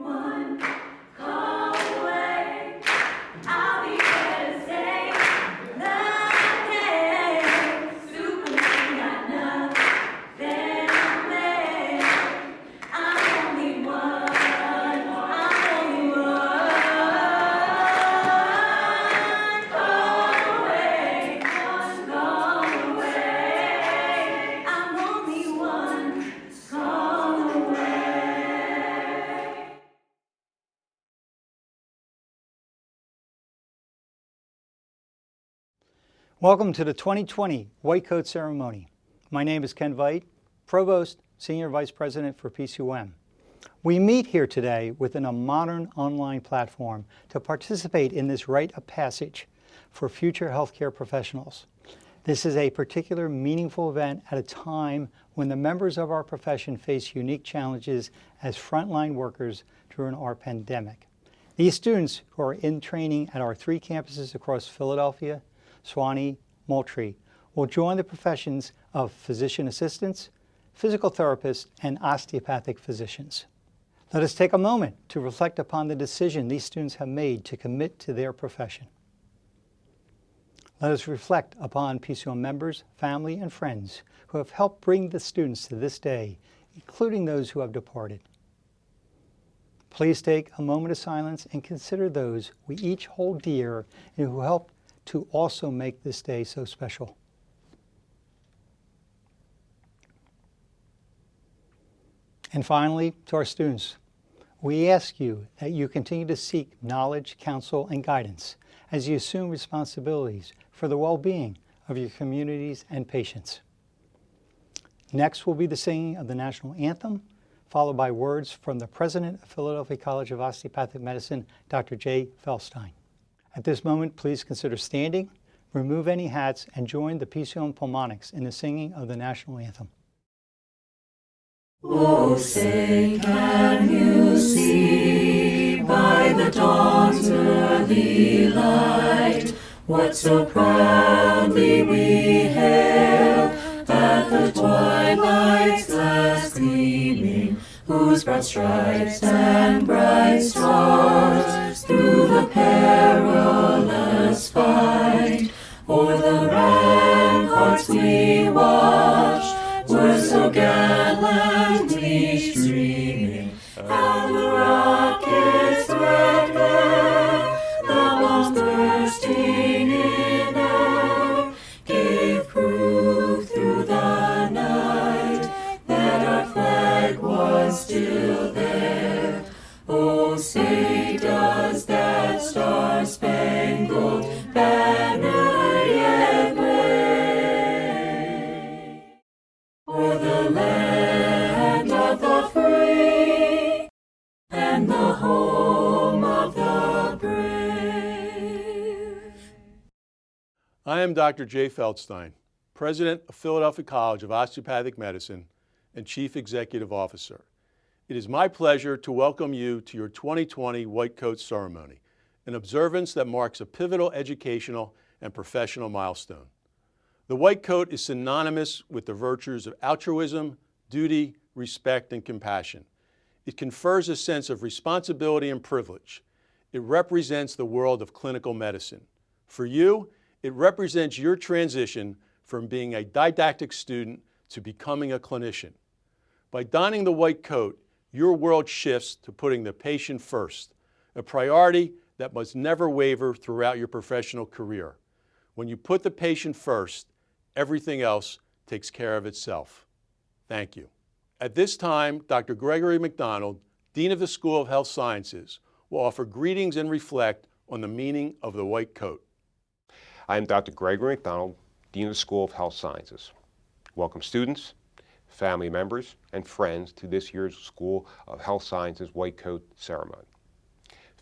one call away. I'll be there to say nothing. Superman got nothing on me. I'm only one. I'm only one call away. One call away. I'm only one call away. Welcome to the 2020 White Coat Ceremony. My name is Ken Veit, Provost, Senior Vice President for PCOM. We meet here today within a modern online platform to participate in this rite of passage for future healthcare professionals. This is a particular meaningful event at a time when the members of our profession face unique challenges as frontline workers during our pandemic. These students who are in training at our 3 campuses across Philadelphia, Suwanee, Moultrie, will join the professions of physician assistants, physical therapists, and osteopathic physicians. Let us take a moment to reflect upon the decision these students have made to commit to their profession. Let us reflect upon PCOM members, family, and friends who have helped bring the students to this day, including those who have departed. Please take a moment of silence and consider those we each hold dear and who helped to also make this day so special. And finally, to our students, we ask you that you continue to seek knowledge, counsel, and guidance as you assume responsibilities for the well-being of your communities and patients. Next will be the singing of the national anthem, followed by words from the President of Philadelphia College of Osteopathic Medicine, Dr. Jay Feldstein. At this moment, please consider standing, remove any hats, and join the PCOM Pulmonics in the singing of the national anthem. Oh, say, can you see by the dawn's early light what so proudly we hail at the twilight's last gleaming, whose broad stripes and bright stars through the perilous fight o'er the ramparts we watched were so gallantly streaming, and the rockets red glare, the bombs bursting in air, gave proof through the night that our flag was still there. Oh, say, does that star-spangled banner yet wave o'er the land of the free and the home of the brave? I am Dr. Jay Feldstein, President of Philadelphia College of Osteopathic Medicine and Chief Executive Officer. It is my pleasure to welcome you to your 2020 White Coat Ceremony, an observance that marks a pivotal educational and professional milestone. The white coat is synonymous with the virtues of altruism, duty, respect, and compassion. It confers a sense of responsibility and privilege. It represents the world of clinical medicine. For you, it represents your transition from being a didactic student to becoming a clinician. By donning the white coat, your world shifts to putting the patient first, a priority that must never waver throughout your professional career. When you put the patient first, everything else takes care of itself. Thank you. At this time, Dr. Gregory McDonald, Dean of the School of Health Sciences, will offer greetings and reflect on the meaning of the white coat. I am Dr. Gregory McDonald, Dean of the School of Health Sciences. Welcome students, family members, and friends to this year's School of Health Sciences White Coat Ceremony.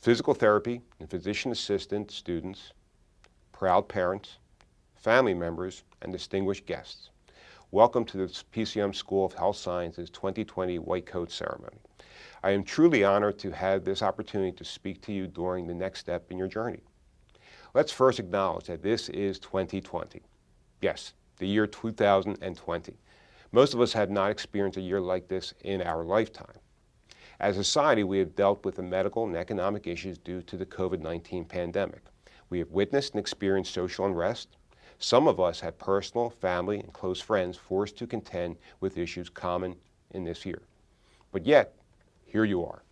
Physical therapy and physician assistant students, proud parents, family members, and distinguished guests. Welcome to the PCOM School of Health Sciences 2020 White Coat Ceremony. I am truly honored to have this opportunity to speak to you during the next step in your journey. Let's first acknowledge that this is 2020. Yes, the year 2020. Most of us have not experienced a year like this in our lifetime. As a society, we have dealt with the medical and economic issues due to the COVID-19 pandemic. We have witnessed and experienced social unrest. Some of us have personal, family, and close friends forced to contend with issues common in this year. But yet, here you are.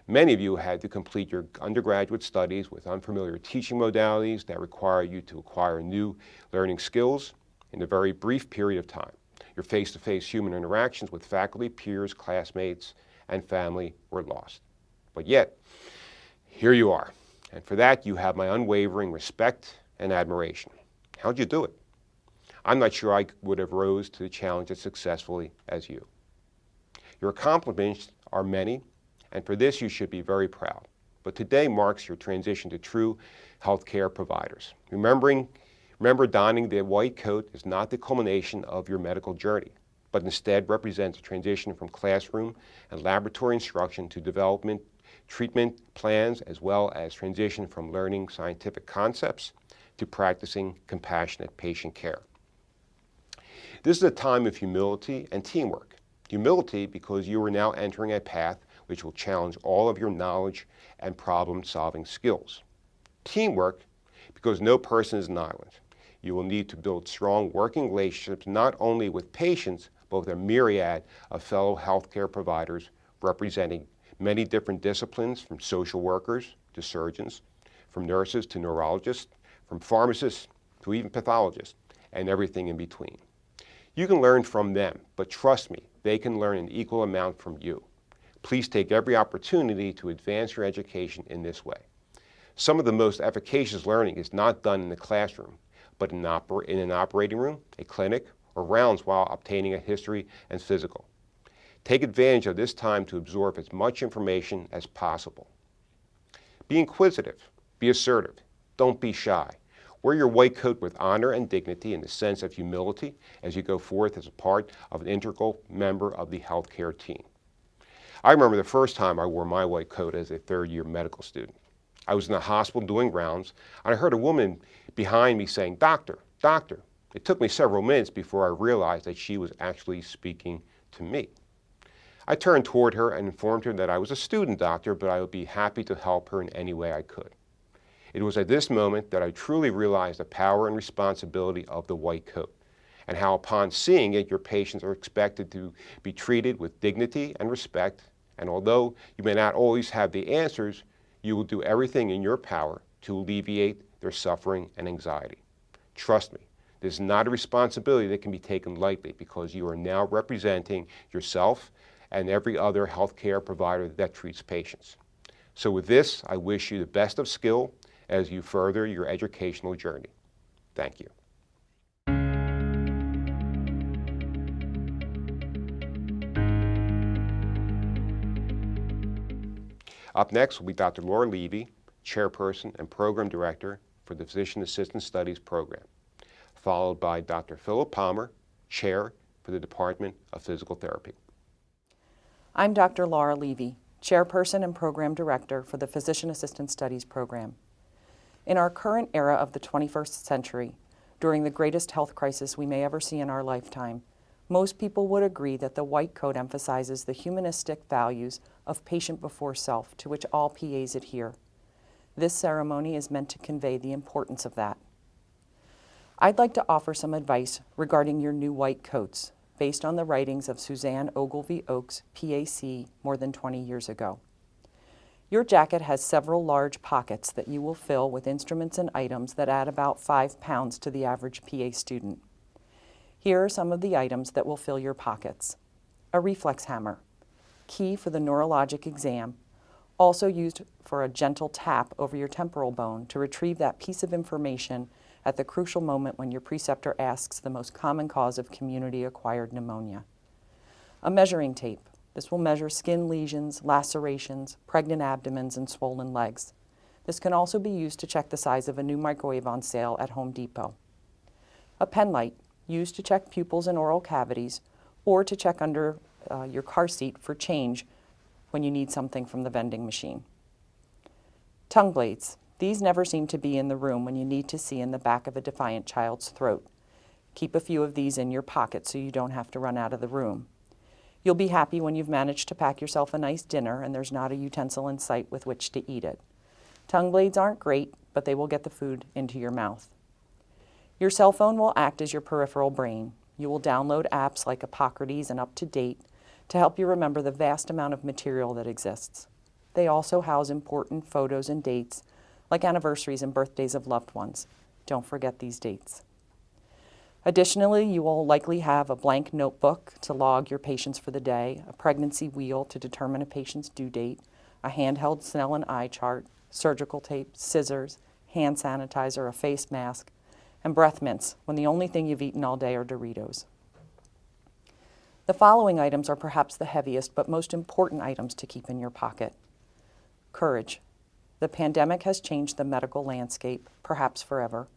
Many of you had to complete your undergraduate studies with unfamiliar teaching modalities that require you to acquire new learning skills in a very brief period of time. Your face-to-face human interactions with faculty, peers, classmates, and family were lost. But yet, here you are. And for that, you have my unwavering respect and admiration. How'd you do it? I'm not sure I would have rose to the challenge as successfully as you. Your accomplishments are many, and for this you should be very proud. But today marks your transition to true healthcare providers. Remember, donning the white coat is not the culmination of your medical journey, but instead represents a transition from classroom and laboratory instruction to development, treatment plans, as well as transition from learning scientific concepts to practicing compassionate patient care. This is a time of humility and teamwork. Humility because you are now entering a path which will challenge all of your knowledge and problem-solving skills. Teamwork because no person is an island. You will need to build strong working relationships not only with patients, but with a myriad of fellow healthcare providers representing many different disciplines, from social workers to surgeons, from nurses to neurologists, from pharmacists to even pathologists, and everything in between. You can learn from them, but trust me, they can learn an equal amount from you. Please take every opportunity to advance your education in this way. Some of the most efficacious learning is not done in the classroom, but in an operating room, a clinic, or rounds while obtaining a history and physical. Take advantage of this time to absorb as much information as possible. Be inquisitive, be assertive, don't be shy. Wear your white coat with honor and dignity and a sense of humility as you go forth as a part of an integral member of the healthcare team. I remember the first time I wore my white coat as a third-year medical student. I was in the hospital doing rounds, and I heard a woman behind me saying, "Doctor, doctor." It took me several minutes before I realized that she was actually speaking to me. I turned toward her and informed her that I was a student doctor, but I would be happy to help her in any way I could. It was at this moment that I truly realized the power and responsibility of the white coat, and how upon seeing it, your patients are expected to be treated with dignity and respect, and although you may not always have the answers, you will do everything in your power to alleviate their suffering and anxiety. Trust me, this is not a responsibility that can be taken lightly, because you are now representing yourself and every other healthcare provider that treats patients. So with this, I wish you the best of skill as you further your educational journey. Thank you. Up next will be Dr. Laura Levy, Chairperson and Program Director for the Physician Assistant Studies Program, followed by Dr. Philip Palmer, Chair for the Department of Physical Therapy. I'm Dr. Laura Levy, Chairperson and Program Director for the Physician Assistant Studies Program. In our current era of the 21st century, during the greatest health crisis we may ever see in our lifetime, most people would agree that the white coat emphasizes the humanistic values of patient before self, to which all PAs adhere. This ceremony is meant to convey the importance of that. I'd like to offer some advice regarding your new white coats, based on the writings of Suzanne Ogilvie Oakes, PAC, more than 20 years ago. Your jacket has several large pockets that you will fill with instruments and items that add about 5 pounds to the average PA student. Here are some of the items that will fill your pockets. A reflex hammer, key for the neurologic exam, also used for a gentle tap over your temporal bone to retrieve that piece of information at the crucial moment when your preceptor asks the most common cause of community-acquired pneumonia. A measuring tape. This will measure skin lesions, lacerations, pregnant abdomens, and swollen legs. This can also be used to check the size of a new microwave on sale at Home Depot. A pen light, used to check pupils and oral cavities, or to check under your car seat for change when you need something from the vending machine. Tongue blades. These never seem to be in the room when you need to see in the back of a defiant child's throat. Keep a few of these in your pocket so you don't have to run out of the room. You'll be happy when you've managed to pack yourself a nice dinner and there's not a utensil in sight with which to eat it. Tongue blades aren't great, but they will get the food into your mouth. Your cell phone will act as your peripheral brain. You will download apps like Epocrates and Up to Date to help you remember the vast amount of material that exists. They also house important photos and dates, like anniversaries and birthdays of loved ones. Don't forget these dates. Additionally, you will likely have a blank notebook to log your patients for the day, a pregnancy wheel to determine a patient's due date, a handheld Snell and eye chart, surgical tape, scissors, hand sanitizer, a face mask, and breath mints when the only thing you've eaten all day are Doritos. The following items are perhaps the heaviest but most important items to keep in your pocket. Courage. The pandemic has changed the medical landscape, perhaps forever.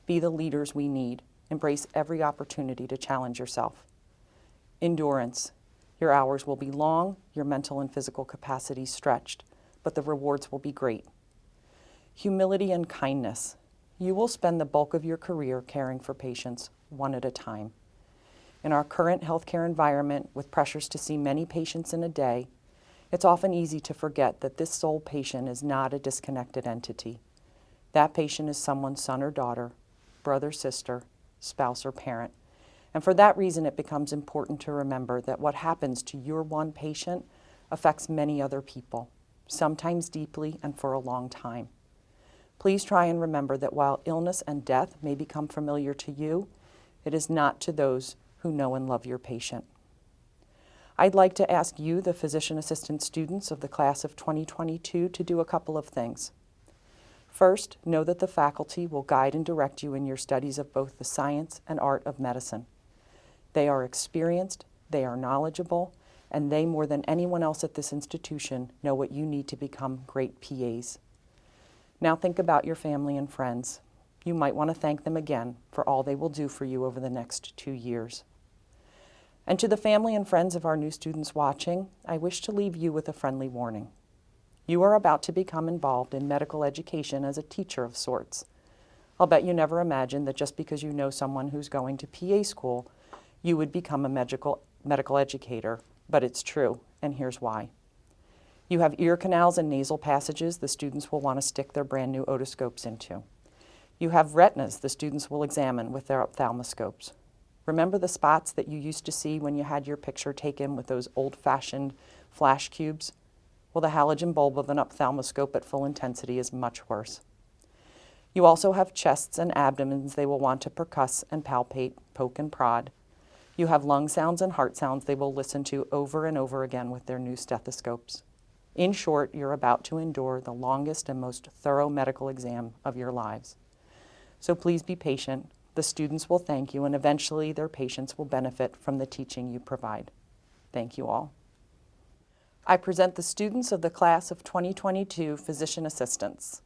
Be the leaders we need. Embrace every opportunity to challenge yourself. Endurance. Your hours will be long, your mental and physical capacity stretched, but the rewards will be great. Humility and kindness. You will spend the bulk of your career caring for patients, one at a time. In our current healthcare environment, with pressures to see many patients in a day, it's often easy to forget that this sole patient is not a disconnected entity. That patient is someone's son or daughter, brother, sister, spouse, or parent. And for that reason, it becomes important to remember that what happens to your one patient affects many other people, sometimes deeply and for a long time. Please try and remember that while illness and death may become familiar to you, it is not to those who know and love your patient. I'd like to ask you, the physician assistant students of the class of 2022, to do a couple of things. First, know that the faculty will guide and direct you in your studies of both the science and art of medicine. They are experienced, they are knowledgeable, and they, more than anyone else at this institution, know what you need to become great PAs. Now think about your family and friends. You might want to thank them again for all they will do for you over the next 2 years. And to the family and friends of our new students watching, I wish to leave you with a friendly warning. You are about to become involved in medical education as a teacher of sorts. I'll bet you never imagined that just because you know someone who's going to PA school, you would become a medical educator, but it's true, and here's why. You have ear canals and nasal passages the students will want to stick their brand new otoscopes into. You have retinas the students will examine with their ophthalmoscopes. Remember the spots that you used to see when you had your picture taken with those old-fashioned flash cubes? Well, the halogen bulb of an ophthalmoscope at full intensity is much worse. You also have chests and abdomens they will want to percuss and palpate, poke and prod. You have lung sounds and heart sounds they will listen to over and over again with their new stethoscopes. In short, you're about to endure the longest and most thorough medical exam of your lives. So please be patient. The students will thank you, and eventually their patients will benefit from the teaching you provide. Thank you all. I present the students of the class of 2022 physician assistants.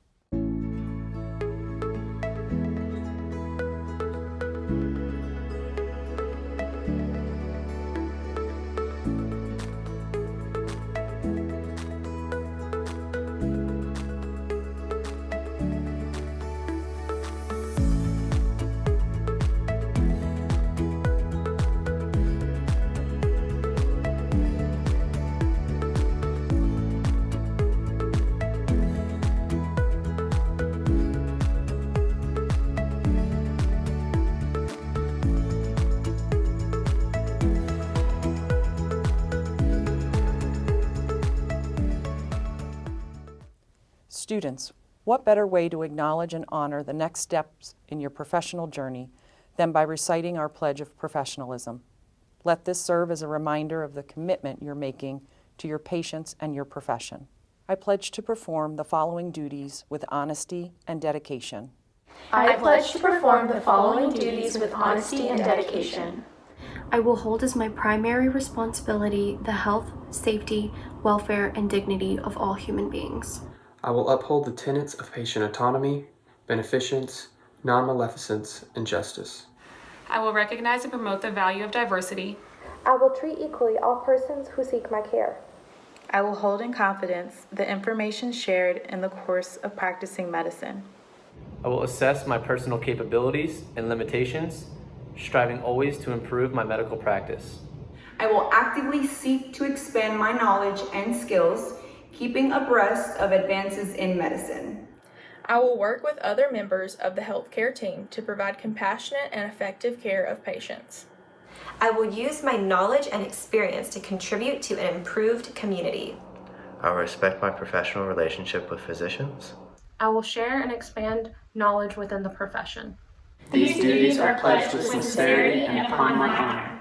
Students, what better way to acknowledge and honor the next steps in your professional journey than by reciting our pledge of professionalism? Let this serve as a reminder of the commitment you're making to your patients and your profession. I pledge to perform the following duties with honesty and dedication. I pledge to perform the following duties with honesty and dedication. I will hold as my primary responsibility the health, safety, welfare, and dignity of all human beings. I will uphold the tenets of patient autonomy, beneficence, non-maleficence, and justice. I will recognize and promote the value of diversity. I will treat equally all persons who seek my care. I will hold in confidence the information shared in the course of practicing medicine. I will assess my personal capabilities and limitations, striving always to improve my medical practice. I will actively seek to expand my knowledge and skills, keeping abreast of advances in medicine. I will work with other members of the healthcare team to provide compassionate and effective care of patients. I will use my knowledge and experience to contribute to an improved community. I will respect my professional relationship with physicians. I will share and expand knowledge within the profession. These duties are pledged with sincerity and upon my honor.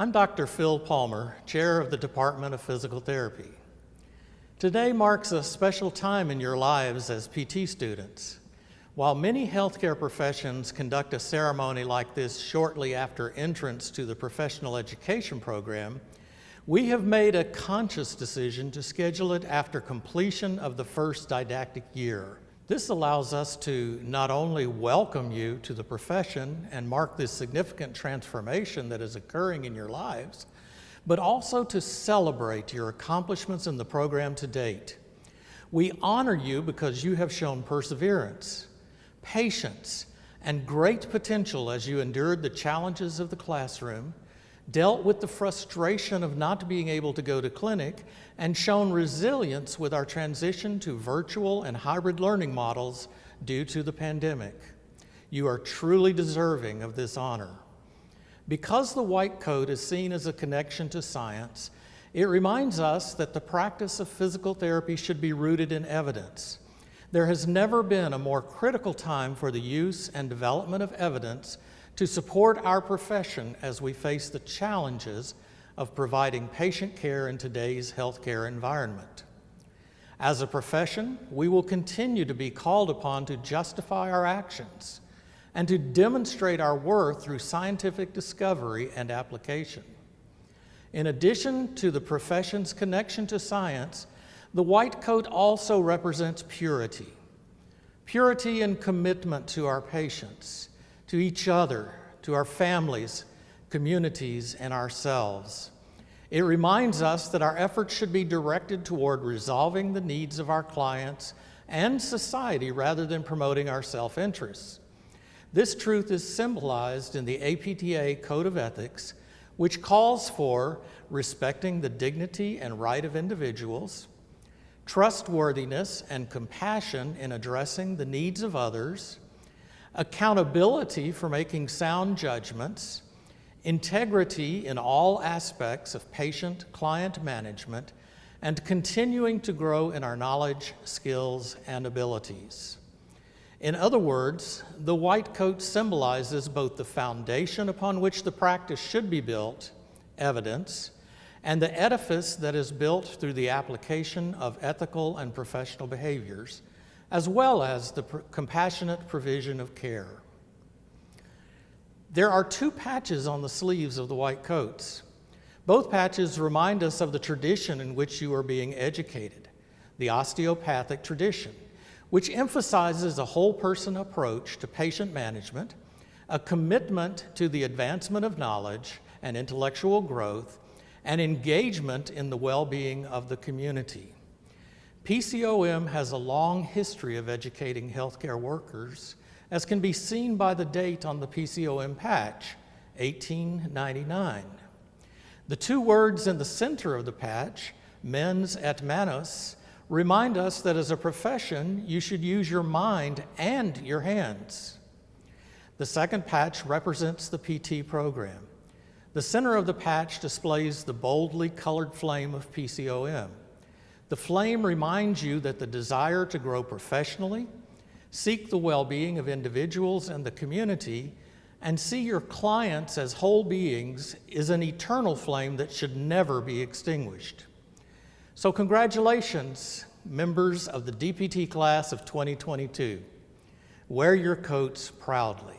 I'm Dr. Phil Palmer, Chair of the Department of Physical Therapy. Today marks a special time in your lives as PT students. While many healthcare professions conduct a ceremony like this shortly after entrance to the professional education program, we have made a conscious decision to schedule it after completion of the first didactic year. This allows us to not only welcome you to the profession and mark this significant transformation that is occurring in your lives, but also to celebrate your accomplishments in the program to date. We honor you because you have shown perseverance, patience, and great potential as you endured the challenges of the classroom, dealt with the frustration of not being able to go to clinic, and shown resilience with our transition to virtual and hybrid learning models due to the pandemic. You are truly deserving of this honor. Because the white coat is seen as a connection to science, it reminds us that the practice of physical therapy should be rooted in evidence. There has never been a more critical time for the use and development of evidence to support our profession as we face the challenges of providing patient care in today's healthcare environment. As a profession, we will continue to be called upon to justify our actions and to demonstrate our worth through scientific discovery and application. In addition to the profession's connection to science, the white coat also represents purity. Purity and commitment to our patients, to each other, to our families, communities, and ourselves. It reminds us that our efforts should be directed toward resolving the needs of our clients and society rather than promoting our self-interests. This truth is symbolized in the APTA Code of Ethics, which calls for respecting the dignity and right of individuals, trustworthiness and compassion in addressing the needs of others, accountability for making sound judgments, integrity in all aspects of patient-client management, and continuing to grow in our knowledge, skills, and abilities. In other words, the white coat symbolizes both the foundation upon which the practice should be built, evidence, and the edifice that is built through the application of ethical and professional behaviors, as well as the compassionate provision of care. There are 2 patches on the sleeves of the white coats. Both patches remind us of the tradition in which you are being educated, the osteopathic tradition, which emphasizes a whole person approach to patient management, a commitment to the advancement of knowledge and intellectual growth, and engagement in the well-being of the community. PCOM has a long history of educating healthcare workers, as can be seen by the date on the PCOM patch, 1899. The 2 words in the center of the patch, mens et manus, remind us that as a profession, you should use your mind and your hands. The second patch represents the PT program. The center of the patch displays the boldly colored flame of PCOM. The flame reminds you that the desire to grow professionally, seek the well-being of individuals and the community, and see your clients as whole beings is an eternal flame that should never be extinguished. So congratulations, members of the DPT class of 2022. Wear your coats proudly.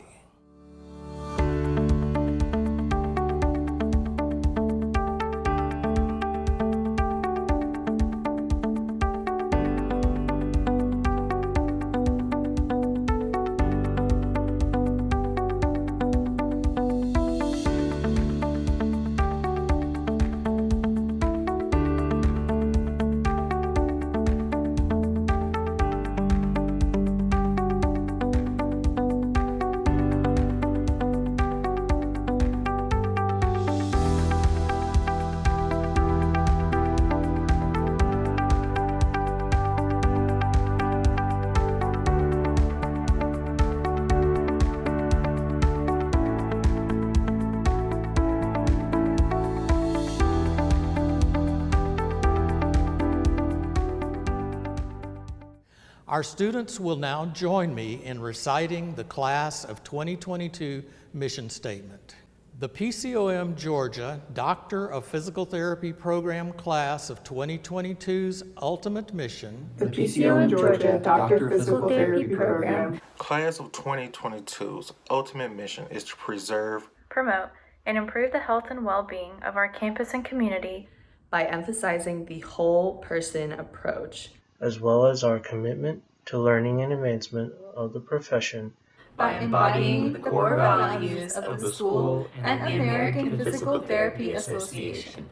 Our students will now join me in reciting the class of 2022 mission statement. The PCOM Georgia Doctor of Physical Therapy Program class of 2022's ultimate mission. The PCOM Georgia Doctor of Physical Therapy Program class of 2022's ultimate mission is to preserve, promote, and improve the health and well-being of our campus and community by emphasizing the whole person approach, as well as our commitment to learning and advancement of the profession by embodying the core values of the school and the American Physical Therapy Association.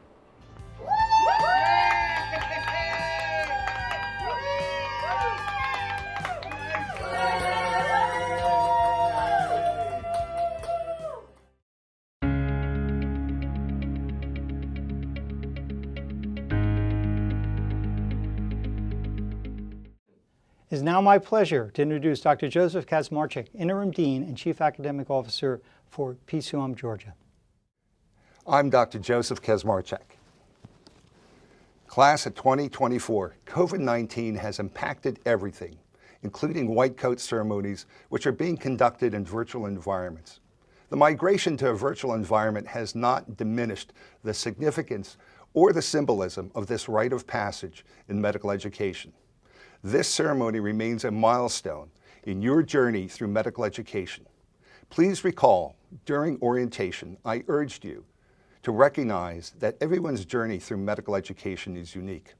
It is now my pleasure to introduce Dr. Joseph Kazmarczyk, Interim Dean and Chief Academic Officer for PCOM Georgia. I'm Dr. Joseph Kazmarczyk. Class of 2024, COVID-19 has impacted everything, including white coat ceremonies, which are being conducted in virtual environments. The migration to a virtual environment has not diminished the significance or the symbolism of this rite of passage in medical education. This ceremony remains a milestone in your journey through medical education. Please recall, during orientation, I urged you to recognize that everyone's journey through medical education is unique.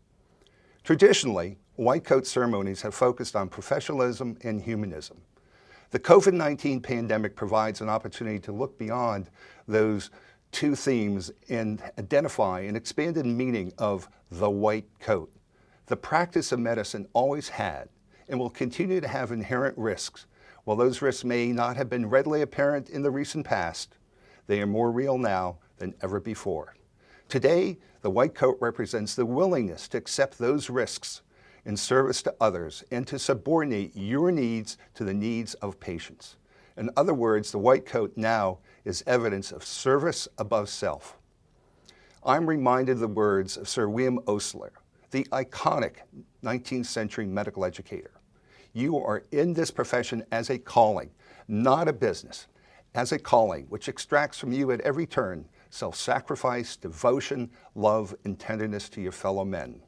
Traditionally, white coat ceremonies have focused on professionalism and humanism. The COVID-19 pandemic provides an opportunity to look beyond those two themes and identify an expanded meaning of the white coat. The practice of medicine always had and will continue to have inherent risks. While those risks may not have been readily apparent in the recent past, they are more real now than ever before. Today, the white coat represents the willingness to accept those risks in service to others and to subordinate your needs to the needs of patients. In other words, the white coat now is evidence of service above self. I'm reminded of the words of Sir William Osler, the iconic 19th century medical educator. You are in this profession as a calling, not a business, as a calling which extracts from you at every turn self-sacrifice, devotion, love, and tenderness to your fellow men.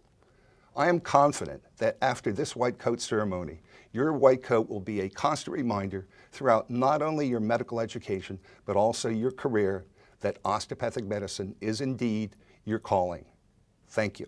I am confident that after this white coat ceremony, your white coat will be a constant reminder throughout not only your medical education, but also your career that osteopathic medicine is indeed your calling. Thank you.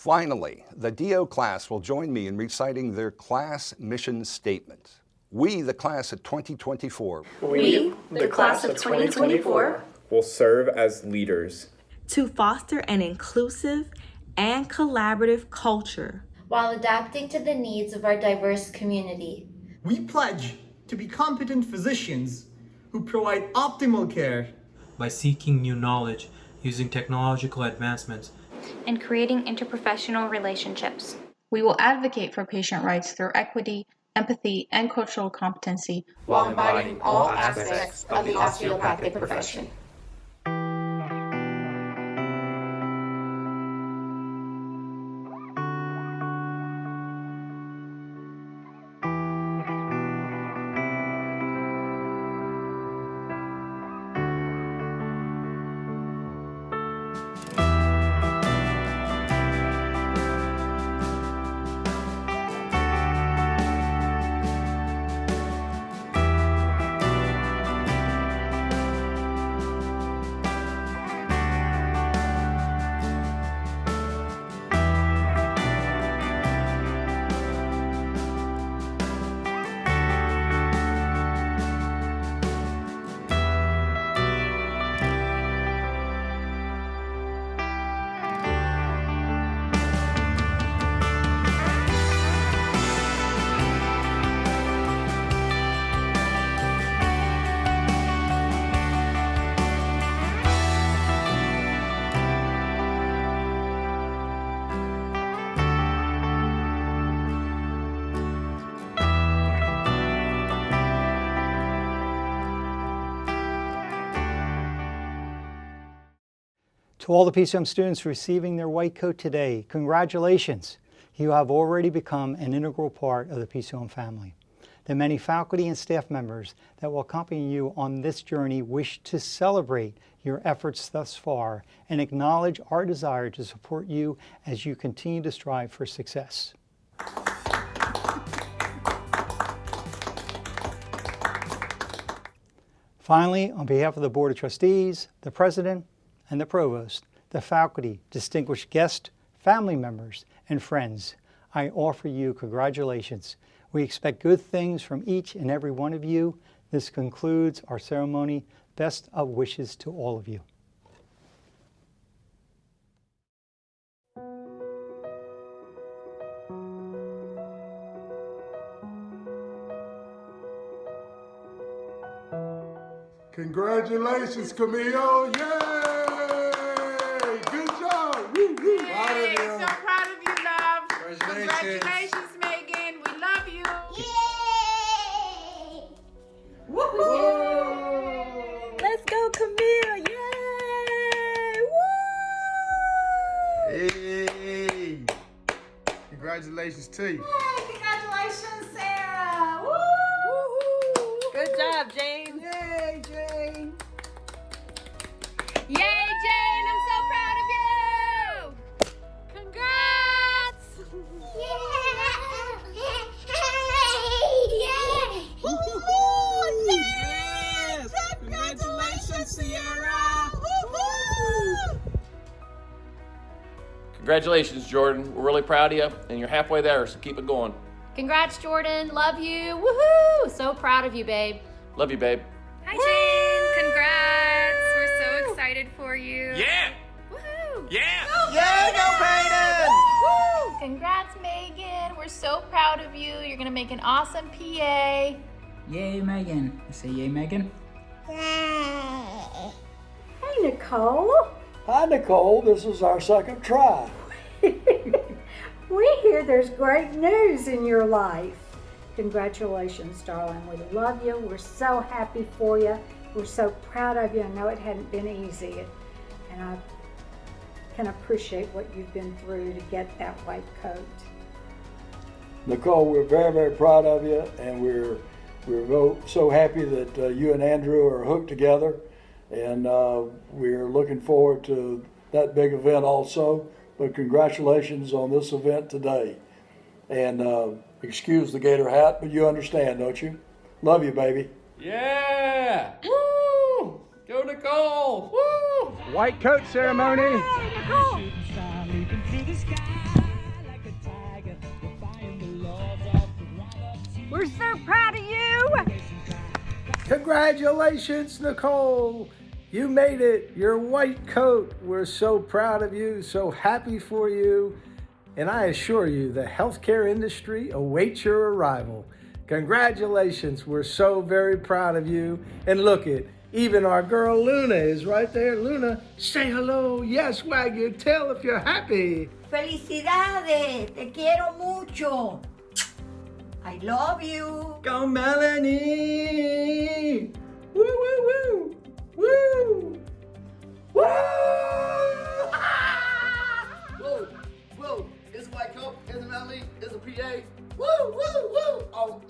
Finally, the DO class will join me in reciting their class mission statement. We, the class of 2024, We, the class of 2024, will serve as leaders to foster an inclusive and collaborative culture while adapting to the needs of our diverse community. We pledge to be competent physicians who provide optimal care by seeking new knowledge, using technological advancements, and creating interprofessional relationships. We will advocate for patient rights through equity, empathy, and cultural competency while embodying all aspects of the osteopathic profession. To all the PCOM students receiving their white coat today, congratulations. You have already become an integral part of the PCOM family. The many faculty and staff members that will accompany you on this journey wish to celebrate your efforts thus far and acknowledge our desire to support you as you continue to strive for success. Finally, on behalf of the Board of Trustees, the President, and the Provost, the faculty, distinguished guests, family members, and friends, I offer you congratulations. We expect good things from each and every one of you. This concludes our ceremony. Best of wishes to all of you. Congratulations, Camille! Yay! Good job! Woo, woo. Proud of you. So proud of you, love. Congratulations. Megan. We love you. Yay! Woohoo! Let's go, Camille! Yay! Woo! Hey! Congratulations to you. Congratulations, Sarah! Woo! Good job, Jane. Yay, Jane! Yay, Jane! I'm so proud of you! Congrats! Yes! Congratulations, Sierra! Congratulations, Jordan. We're really proud of you, and you're halfway there, so keep it going. Congrats, Jordan. Love you. Woohoo! So proud of you, babe. Love you, babe. Hi, Jane. Congrats. We're so excited for you. Yeah! Woohoo! Yeah! Yeah, go Peyton! Woo! Congrats, Megan. We're so proud of you. You're going to make an awesome PA. Yay, Megan. I say yay, Megan. Hey, Nicole. Hi, Nicole. This is our second try. We hear there's great news in your life. Congratulations, darling. We love you. We're so happy for you. We're so proud of you. I know it hadn't been easy, and I can appreciate what you've been through to get that white coat. Nicole, we're very, very proud of you, and we're so happy that you and Andrew are hooked together, and we're looking forward to that big event also. But congratulations on this event today. And excuse the gator hat, but you understand, don't you? Love you, baby. Yeah! Woo! Go Nicole! Woo! White coat ceremony. We're so proud of you. Congratulations, Nicole. You made it. Your white coat. We're so proud of you, so happy for you. And I assure you, the healthcare industry awaits your arrival. Congratulations. We're so very proud of you. And look it, even our girl Luna is right there. Luna, say hello. Yes, wag your tail if you're happy. Felicidades. Te quiero mucho. I love you. Go Melanie. Woo, woo, woo. Woo! Woo! Whoa, whoa, it's a white coat, it's a melody, it's a PA. Woo, woo, woo! Oh,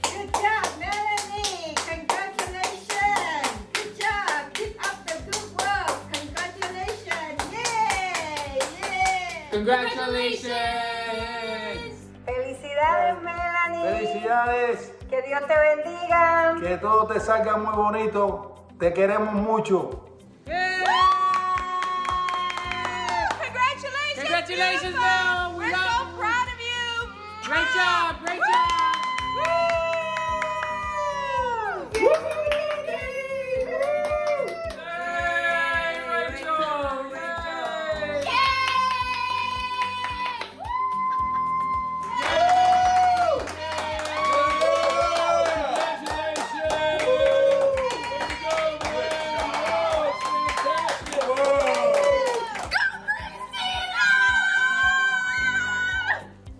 Good job, Melanie. Congratulations. Good job. Keep up the good work. Congratulations. Yay! Yay! Congratulations! Felicidades, Melanie. Felicidades. Que Dios te bendiga. Que todo te salga muy bonito. Te queremos mucho. Congratulations, Congratulations, beautiful. Mel. We're so proud of you. Great job, great job.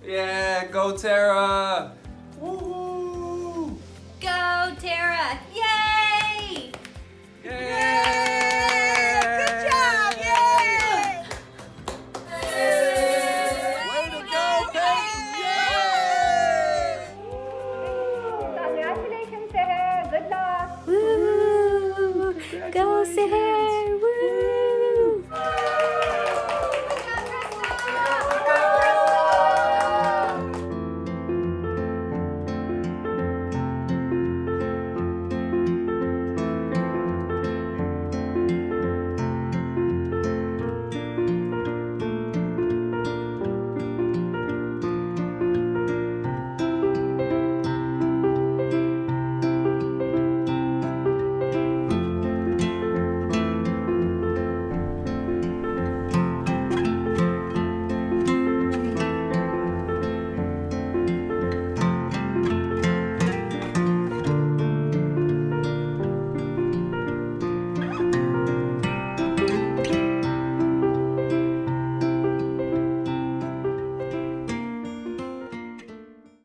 Yeah, go Tara! Go, Tara. Yay! Yay! go say hey.